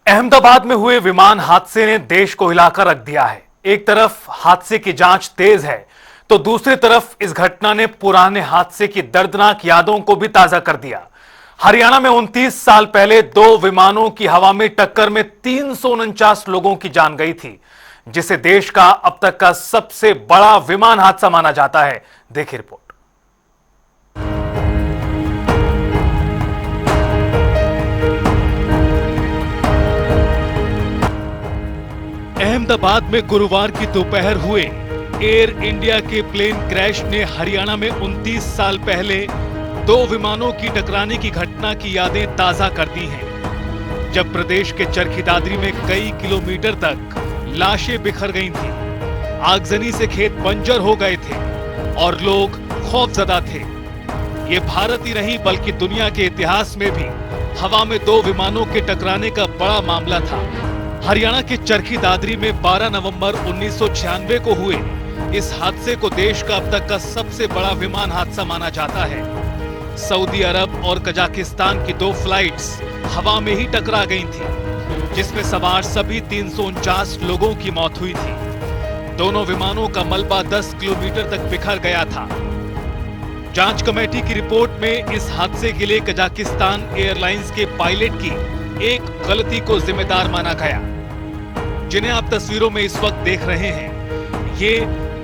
अहमदाबाद में हुए विमान हादसे ने देश को हिलाकर रख दिया है। एक तरफ हादसे की जांच तेज है तो दूसरी तरफ इस घटना ने पुराने हादसे की दर्दनाक यादों को भी ताजा कर दिया। हरियाणा में 29 साल पहले दो विमानों की हवा में टक्कर में 349 लोगों की जान गई थी, जिसे देश का अब तक का सबसे बड़ा विमान हादसा माना जाता है। देखिए रिपोर्ट। अहमदाबाद में गुरुवार की दोपहर हुए एयर इंडिया के प्लेन क्रैश ने हरियाणा में 29 साल पहले दो विमानों की टकराने की घटना की यादें ताजा कर दी हैं, जब प्रदेश के चरखी दादरी में कई किलोमीटर तक लाशें बिखर गई थीं, आगजनी से खेत बंजर हो गए थे और लोग खौफजदा थे। ये भारत ही नहीं बल्कि दुनिया के इतिहास में भी हवा में दो विमानों के टकराने का बड़ा मामला था। हरियाणा के चरखी दादरी में 12 नवंबर 1996 को हुए इस हादसे को देश का अब तक का सबसे बड़ा विमान हादसा माना जाता है। सऊदी अरब और कजाकिस्तान की दो फ्लाइट्स हवा में ही टकरा गई थी, जिसमें सवार सभी 349 लोगों की मौत हुई थी। दोनों विमानों का मलबा 10 किलोमीटर तक बिखर गया था। जांच कमेटी की रिपोर्ट में इस हादसे के लिए कजाकिस्तान एयरलाइंस के पायलट की एक गलती को जिम्मेदार माना गया, जिन्हें आप तस्वीरों में इस वक्त देख रहे हैं। ये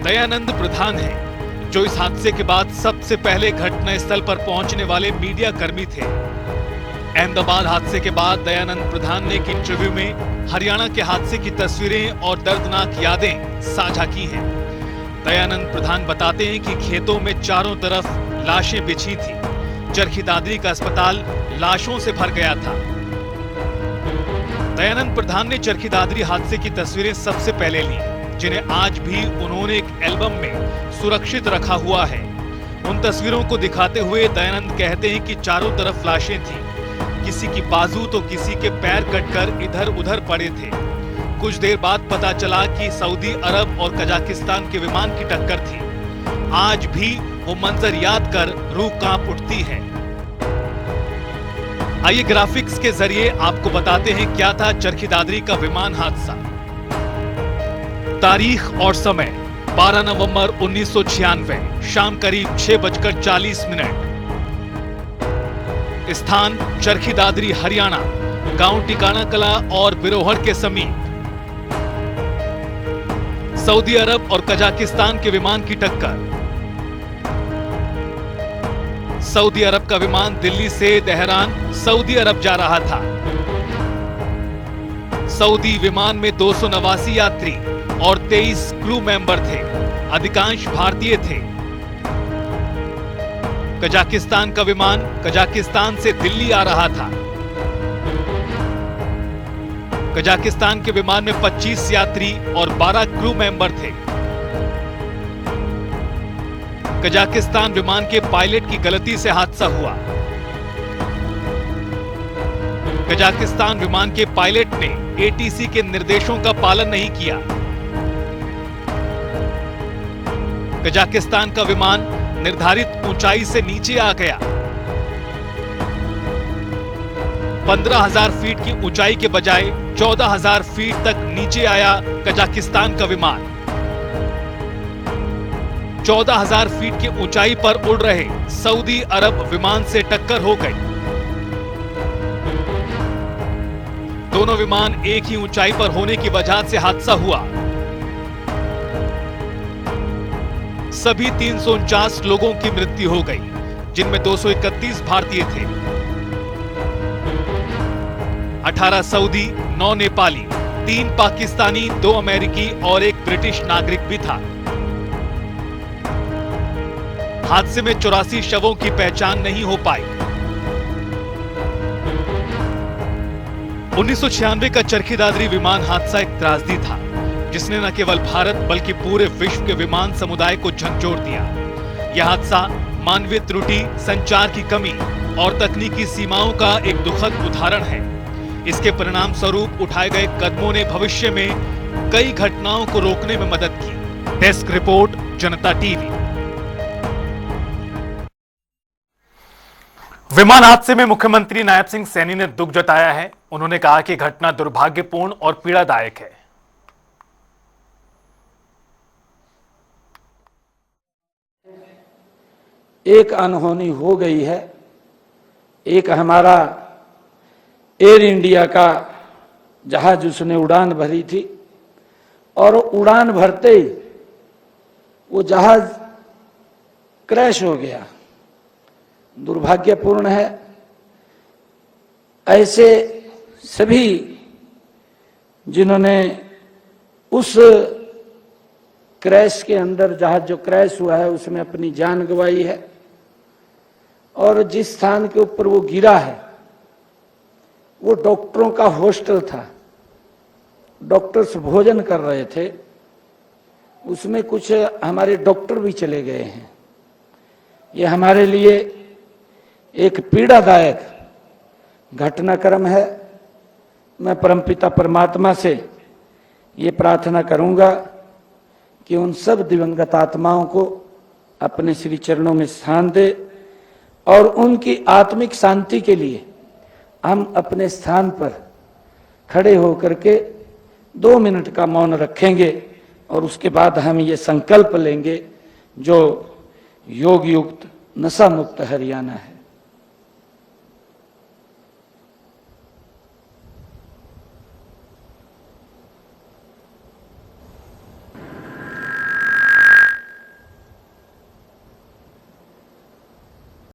दयानंद प्रधान हैं, जो इस हादसे के बाद सबसे पहले घटनास्थल पर पहुंचने वाले मीडिया कर्मी थे। अहमदाबाद हादसे के बाद दयानंद प्रधान ने एक इंटरव्यू में हरियाणा के हादसे की तस्वीरें और दर्दनाक यादें साझा की हैं। दयानंद प्रधान बताते हैं कि खेतों में चारों तरफ लाशें बिछी थी। चरखी दादरी का अस्पताल लाशों से भर गया था। दयानंद प्रधान ने चरखी दादरी हादसे की तस्वीरें सबसे पहले ली, जिन्हें आज भी उन्होंने एक एल्बम में सुरक्षित रखा हुआ है। उन तस्वीरों को दिखाते हुए दयानंद कहते हैं कि चारों तरफ लाशें थी, किसी की बाजू तो किसी के पैर कटकर इधर उधर पड़े थे। कुछ देर बाद पता चला कि सऊदी अरब और कजाकिस्तान के विमान की टक्कर थी। आज भी वो मंजर याद कर रूह कांप उठती है। आइए ग्राफिक्स के जरिए आपको बताते हैं क्या था चरखी दादरी का विमान हादसा। तारीख और समय 12 नवंबर 1996, शाम करीब 6:40। स्थान चरखी दादरी हरियाणा, गांव टिकाना कला और बिरोहर के समीप। सऊदी अरब और कजाकिस्तान के विमान की टक्कर। सऊदी अरब का विमान दिल्ली से तेहरान सऊदी अरब जा रहा था। सऊदी विमान में 289 यात्री और 23 क्रू मेंबर थे, अधिकांश भारतीय थे। कजाकिस्तान का विमान कजाकिस्तान से दिल्ली आ रहा था। कजाकिस्तान के विमान में 25 यात्री और 12 क्रू मेंबर थे। कजाकिस्तान विमान के पायलट की गलती से हादसा हुआ। कजाकिस्तान विमान के पायलट ने एटीसी के निर्देशों का पालन नहीं किया। कजाकिस्तान का विमान निर्धारित ऊंचाई से नीचे आ गया। 15,000 फीट की ऊंचाई के बजाय 14,000 फीट तक नीचे आया कजाकिस्तान का विमान। 14,000 फीट की ऊंचाई पर उड़ रहे सऊदी अरब विमान से टक्कर हो गई। दोनों विमान एक ही ऊंचाई पर होने की वजह से हादसा हुआ। सभी 349 लोगों की मृत्यु हो गई, जिनमें 231 भारतीय थे। 18 सऊदी, 9 नेपाली, 3 पाकिस्तानी, 2 अमेरिकी और एक ब्रिटिश नागरिक भी था। हादसे में 84 शवों की पहचान नहीं हो पाई। 1996 का चरखी दादरी विमान हादसा एक त्रासदी था, जिसने न केवल भारत बल्कि पूरे विश्व के विमान समुदाय को झंझोर दिया। यह हादसा मानवीय त्रुटि, संचार की कमी और तकनीकी सीमाओं का एक दुखद उदाहरण है। इसके परिणाम स्वरूप उठाए गए कदमों ने भविष्य में कई घटनाओं को रोकने में मदद की। डेस्क रिपोर्ट, जनता टीवी। विमान हादसे में मुख्यमंत्री नायब सिंह सैनी ने दुख जताया है। उन्होंने कहा कि घटना दुर्भाग्यपूर्ण और पीड़ादायक है। एक अनहोनी हो गई है। एक हमारा एयर इंडिया का जहाज उसने उड़ान भरी थी और उड़ान भरते ही वो जहाज क्रैश हो गया। दुर्भाग्यपूर्ण है। ऐसे सभी जिन्होंने उस क्रैश के अंदर, जहाज जो क्रैश हुआ है उसमें अपनी जान गंवाई है, और जिस स्थान के ऊपर वो गिरा है वो डॉक्टरों का हॉस्टल था। डॉक्टर्स भोजन कर रहे थे, उसमें कुछ हमारे डॉक्टर भी चले गए हैं। ये हमारे लिए एक पीड़ादायक घटनाक्रम है। मैं परमपिता परमात्मा से ये प्रार्थना करूंगा कि उन सब दिवंगत आत्माओं को अपने श्री चरणों में स्थान दे और उनकी आत्मिक शांति के लिए हम अपने स्थान पर खड़े होकर के 2 मिनट का मौन रखेंगे और उसके बाद हम ये संकल्प लेंगे जो योग युक्त नशा मुक्त हरियाणा है।